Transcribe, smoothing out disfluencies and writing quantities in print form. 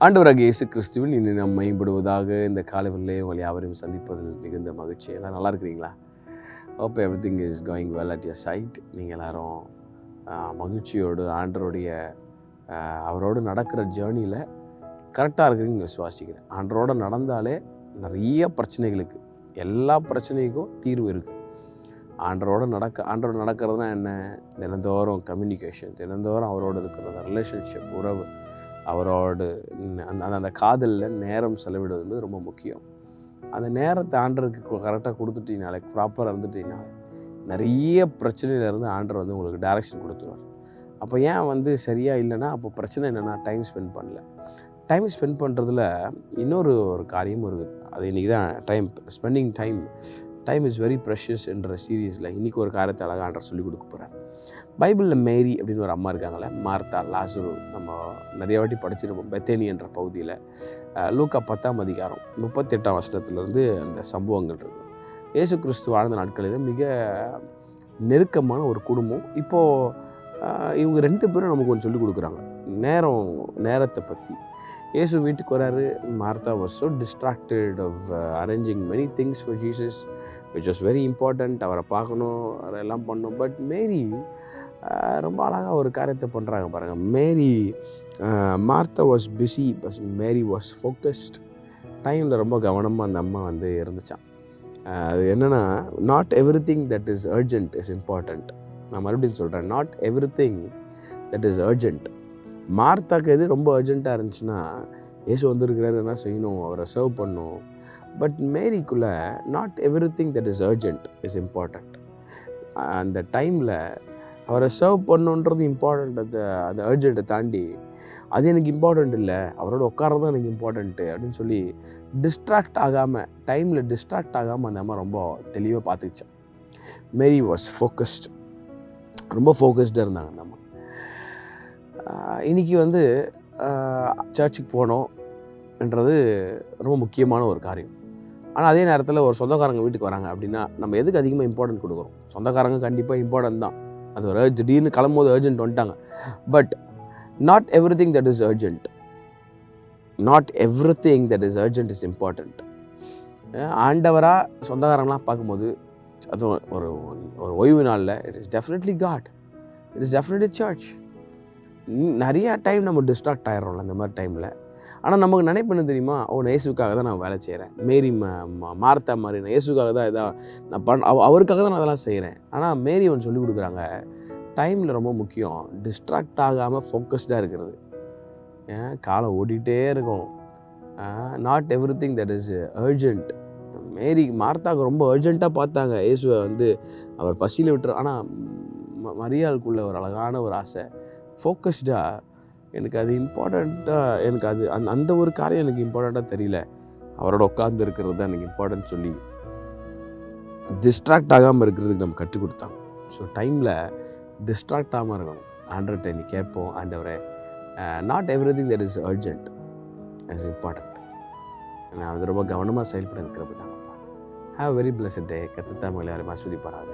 ஆண்டவராகிய இயேசு கிறிஸ்துவின் இனி நாம் மேம்படுவதாக இந்த காலையிலே உங்களை யாவரையும் சந்திப்பதில் மிகுந்த மகிழ்ச்சி. எல்லாம் நல்லா இருக்கிறீங்களா? Hope everything is going well at your side. நீங்கள் எல்லோரும் மகிழ்ச்சியோடு ஆண்டவருடைய அவரோடு நடக்கிற ஜேர்னியில் கரெக்டாக இருக்கிறீங்கன்னு விசுவாசிக்கிறேன். ஆண்டவரோடு நடந்தாலே நிறைய பிரச்சனைகளுக்கு, எல்லா பிரச்சனைக்கும் தீர்வு இருக்குது. ஆண்டரோடு நடக்கிறதுனா என்ன? தினந்தோறும் கம்யூனிகேஷன், தினந்தோறும் அவரோடு இருக்கிற ரிலேஷன்ஷிப், உறவு, அவரோடு அந்த காதலில் நேரம் செலவிடுவது ரொம்ப முக்கியம். அந்த நேரத்தை ஆண்டருக்கு கரெக்டாக கொடுத்துட்டீங்கனாலே, ப்ராப்பராக இருந்துட்டீங்கனாலே, நிறைய பிரச்சனையிலேருந்து ஆண்டர் உங்களுக்கு டைரெக்ஷன் கொடுத்துருவார். அப்போ ஏன் சரியாக இல்லைன்னா, அப்போ பிரச்சனை என்னென்னா டைம் ஸ்பெண்ட் பண்ணல. டைம் ஸ்பெண்ட் பண்ணுறதுல இன்னொரு காரியமும் இருக்குது. அது இன்றைக்கி தான் spending time is very precious என்ற சீரீஸில் இன்றைக்கி ஒரு காரியத்தை அழகாக ஆண்டர் சொல்லிக் கொடுக்க போகிறார். பைபிளில் மேரி அப்படின்னு ஒரு அம்மா இருக்காங்களே, மார்த்தா, லாசரு, நம்ம நிறைய வாட்டி படிச்சிருப்போம். பெத்தேனி என்ற பகுதியில் லூக்கா 10ஆம் அதிகாரம் 38ஆம் வசனத்திலிருந்து அந்த சம்பவங்கள் இருக்குது. இயேசு கிறிஸ்து வாழ்ந்த நாட்களில் மிக நெருக்கமான ஒரு குடும்பம். இப்போது இவங்க 2 பேரும் நமக்கு கொஞ்சம் சொல்லிக் கொடுக்குறாங்க நேரத்தை பற்றி. இயேசு வீட்டுக்கு வராரு. Martha was so distracted of arranging many things for Jesus which was very important. அவரை பார்க்கணும், அதெல்லாம் பண்ணணும். பட் மேரி ரொம்ப அழகாக ஒரு காரியத்தை பண்ணுறாங்க பாருங்கள். Martha was busy, but Mary was focused. டைமில் ரொம்ப கவனமாக அந்த அம்மா இருந்துச்சான். அது என்னென்னா, not every thing that is urgent is important. நான் மறுபடியும் சொல்கிறேன், not every thing that is urgent. மார்த்தாக்கு எது ரொம்ப அர்ஜென்ட்டாக இருந்துச்சுன்னா, இயேசு வந்திருக்கிறாரு, என்ன செய்யணும், அவரை சர்வ் பண்ணணும். பட் மேரிக்குள்ளே not every thing that is urgent is important. அந்த டைமில் அவரை சர்வ் பண்ணுன்றது இம்பார்ட்டண்ட். அந்த அர்ஜென்ட்டை தாண்டி அது எனக்கு இம்பார்ட்டண்ட் இல்லை, அவரோட உட்காரது தான் எனக்கு இம்பார்ட்டண்ட்டு அப்படின்னு சொல்லி டைமில் டிஸ்ட்ராக்ட் ஆகாமல் அந்த அம்மா ரொம்ப தெளிவாக பார்த்துக்கிச்சான். மேரி வாஸ் ஃபோக்கஸ்ட், ரொம்ப ஃபோக்கஸ்டாக இருந்தாங்க அந்த அம்மா. இன்றைக்கி சர்ச்சுக்கு போகணுன்றது ரொம்ப முக்கியமான ஒரு காரியம். ஆனால் அதே நேரத்தில் ஒரு சொந்தக்காரங்க வீட்டுக்கு வராங்க அப்படின்னா நம்ம எதுக்கு அதிகமாக இம்பார்ட்டன்ட் கொடுக்குறோம்? சொந்தக்காரங்க கண்டிப்பாக இம்பார்ட்டன்ட் தான். அது ஒரு திடீர்னு கிளம்பும்போது அர்ஜென்ட் வந்துட்டாங்க. But not every thing that is urgent, is important. ஆண்டவராக சொந்தக்காரங்களாம் பார்க்கும்போது, அதுவும் ஒரு ஓய்வு நாளில், it is definitely God, it is definitely church. நிறையா டைம் நம்ம டிஸ்ட்ராக்ட் ஆகிடுறோம்ல அந்த மாதிரி டைமில். ஆனால் நமக்கு நினைப்பேன்னு தெரியுமா, நான் இயேசுக்காக தான் நான் வேலை செய்கிறேன். மேரி மார்த்தா மாதிரி நான் இயேசுக்காக தான் நான் அவருக்காக தான் நான் அதெல்லாம் செய்கிறேன். ஆனால் மேரி சொல்லிக் கொடுக்குறாங்க, டைமில் ரொம்ப முக்கியம் டிஸ்ட்ராக்ட் ஆகாமல் ஃபோக்கஸ்டாக இருக்கிறது. காலம் ஓடிக்கிட்டே இருக்கும். Not every thing that is urgent. மார்த்தாவுக்கு ரொம்ப அர்ஜென்ட்டாக பார்த்தாங்க இயேசுவை அவர் பசியில் விட்டுரு. ஆனால் மரியாளுக்குள்ள ஒரு அழகான ஒரு ஆசை, ஃபோக்கஸ்டாக, எனக்கு அது இம்பார்ட்டண்ட்டாக, எனக்கு அது அந்த ஒரு காரியம் எனக்கு இம்பார்ட்டண்ட்டாக தெரியல, அவரோட உட்கார்ந்து இருக்கிறது தான் எனக்கு இம்பார்ட்டன்ட் சொல்லி டிஸ்ட்ராக்ட் ஆகாமல் இருக்கிறதுக்கு நம்ம கற்றுக் கொடுத்தாங்க. ஸோ டைமில் டிஸ்ட்ராக்ட் ஆகாமல் இருக்கணும். ஆண்டவர்கிட்ட நீ கேட்போம், ஆண்டவரே, not every thing that is urgent is important. நான் ரொம்ப கவனமாக செயல்பட இருக்கிறப்ப தாங்கப்பா. ஹாவ் வெரி பிளஸட் டே. கர்த்தர் தாமே எல்லாரையும் ஆசீர்வதிப்பாராக.